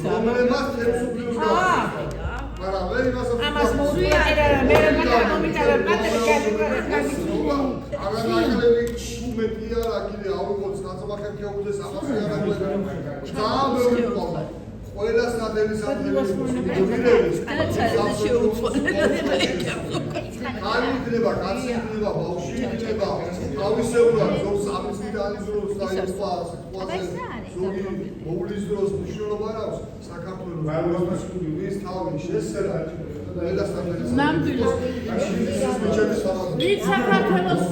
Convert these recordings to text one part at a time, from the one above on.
რომლემაც თემსუბლიუს გავაკეთე. მაგრამ ვერ იმასაც ამას მოუწია მე მომიტავა პატერი აგანაკლები უმეტია რა კიდე აუღოთ ნაცბახენ ქეუდეს ამას არა ძალიან ბევრი ყოლა ყველას ნადელის ათელის მოგილების კარი იქნება კაცი იქნება ბავშვი იქნება თავისებურად ზოგს ამის იდეალიზურს და ის ყვაზე ზოგი მოვლის დროს მნიშვნელობა არ აქვს საქართველოს ის თავი შესერა ნამდვილად ვით საქართველოს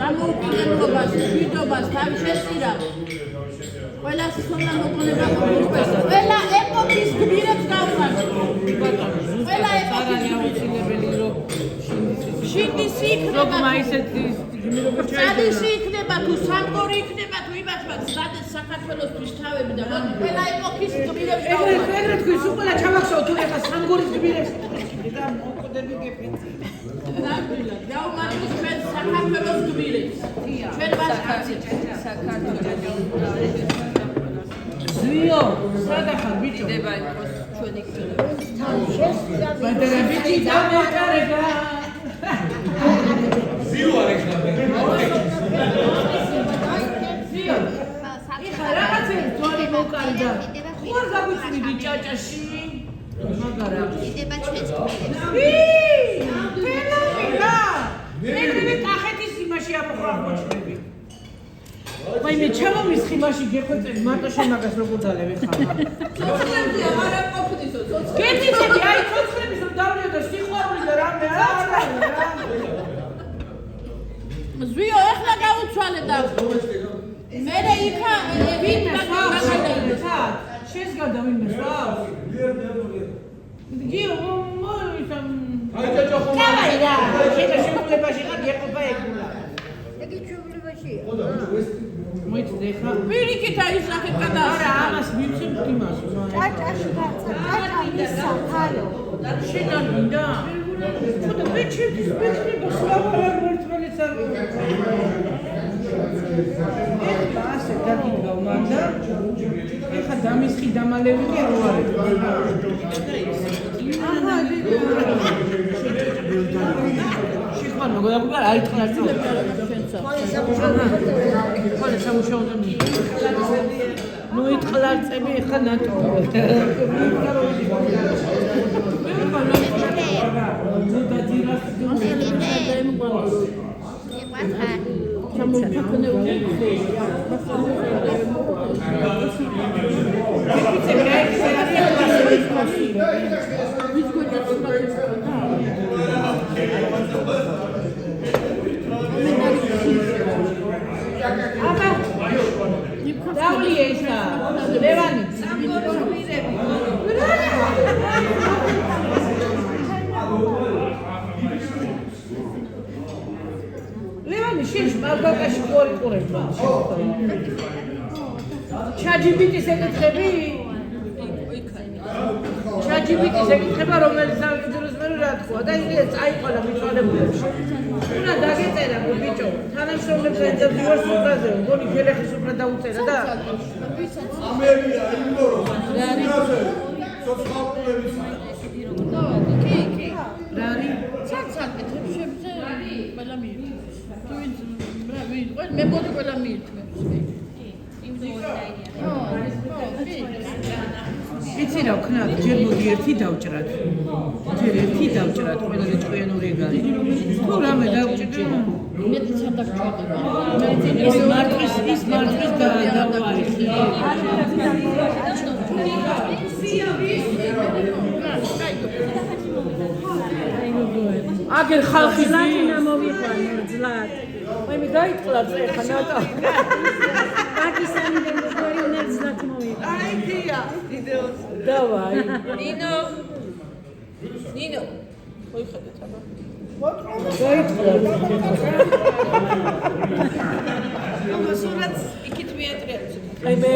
დამოუკიდებლობას მშვიდობას თავი შესწირა ყველა სოლა მოგონება ყველა ეპოქის გმირებს გავხარდა ყველა ეპოქის აუცილებელი რომ შინდისი იქნება სადისი იქნება თუ სამგორი იქნება თუ იმათმა სადაც საქართველოსთვის თავები და ყველა ეპოქის გმირებს გავხარდა ეგრე თქვის უკვე ჩავახსოვ თუ ეხა სამგორის გმირებს და მოკვდები გეფიცი ნამდვილად დაუმარცხოს ჩვენ საქართველოს გმირებს ჩვენ ვასკაცი საქართველოს ზიო, სადახარ ბიჭო? დება იყოს ჩვენი გმირები. ბატონო ბიჭი დამეკარება. ზიო არეკნაბე. ზიო. იხა რაღაცებს თვალი მოკარდა. ხوار გაგვიწვიდი ჭაჭაში. მაგარა. იდება ჩვენს გმირებს. ფენომენა. მე კახეთის იმაში აპოხრა მოჭრები. Vai me chalom is khimashi gekhotsen marto shemagас როგორ დალევი ხარ. ცოცხლები არ ყოფნისო, ცოცხლები. გეთიცები აი ცოცხლების რომ დავლიო და სიყვარული და რამე არა. ზვიო ახლა გაუცვალე და მე იქა ვინ მაგალითად შენს გარდა ვინმე სვავს? გიო მოიცამ. აი ჯაჯახო. კავაი რა. შენ შემოლებაში ხარ გეყოფა ეგულა. ეგი ჩუბლებაშია. მოიცდე ხა? პირიქით აისახე კადა. არა ამას მივცემ იმას. ჭაჭაში გაცა, ჭაჭა ჰალო. შედან მინდა? ხოდა მე ჩემთვის მეკრიბო სლავა მერტველიც არ ეხლა ასე დაგიდგავ მანდა ეხლა დამისხი დამალევი რო არის აჰა შეხვარ მოგდაგულა არ იტყნარ ხოლე სამუშაოზე ნუ იტყლარწები ეხლა ნატო ლევანი შენს მაგაკაში ყურიყურება ჩაჯიბიტის ეკითხები ჩაჯიბიტის ეკითხება რომელიც სამჭიროს მე რა თქვა და იგი წაიყოლა მიწვალებულებში უნდა დაგეწერა ბიჭო თანამშრომლებს ენძებდივარ სუფრაზე გონი გელეხის სუფრა დაუწერა და ამერია იმნორო სუფრაზე სოციალურების კი რა არის ცალ-ცალ კითხებზე ყველა მიირთმევს თუ ვინც რა ვინ მე მგონი ყველა მიირთმევს იცი რა ვქნათ ჯერ მოდი ერთი დავჭრათ ყველაზე ჭკვიანური ეგარი თუ რამე დავჭრე მეტი სადაგჭირდება ის მართვის დავარი აგერ ხალხი ზლატინა მოვიყვანო ზლატ მე გაიტყლა წეხა ნატო პაკისტანიდან მოგვარი უნდა ზლატ მოვიყვანო აი დია ვიდეოს დავაი ნინო მოიხედეთ აბა გაიტყლა სურათს იქით მიატრიალებს აი მე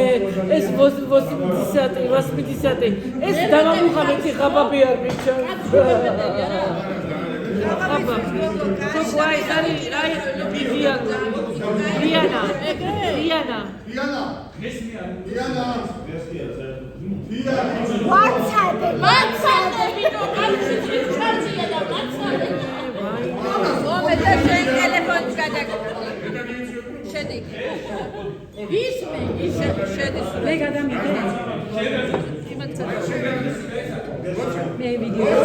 ეს 80 ეს დამამუხამეთი ხაბაბი არ მიჩა ხაბაბი თუ გვაი არის აი დიანა დიანა. დიანა. დიანა. ვაცადე მაცადე ვიდო კავშირი ჩარწია და მაცადე მომედა შენ ტელეფონს გადაგაკეთე შედი ისმე ისე შედის მე გადამიდე მე ვიდეო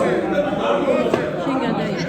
შენ გადაიდე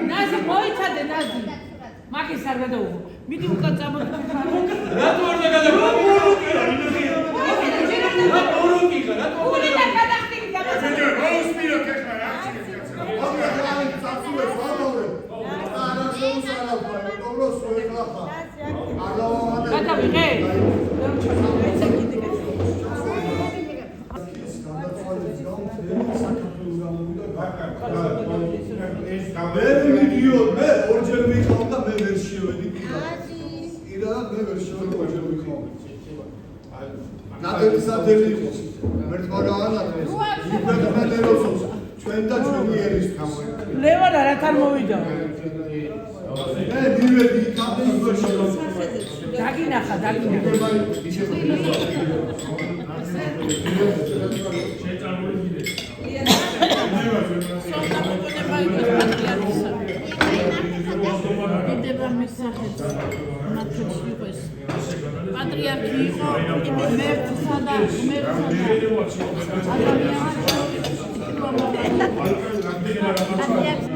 ნაზი მოიცადე ნაზი მაგის არ გადაუღო მიდი უკან წამოდი რატო არ გადაგაკეთე? მე ვიდიოდ მე ორჯერ ვიყავ და მე ვერ შევედი ირა მე ვერ შევედი ორჯერ ვიყავ ნადერძადელი იყოს მერტმა გაანათეს იკვეთმედეროსოს ჩვენ და ჩვენი ერისთვის ლევანა რათან მოვიდა მე მივედი იქამდე ვერ შევედი დაგინახა პატრიარქი იყო მერცსა და ადამიანს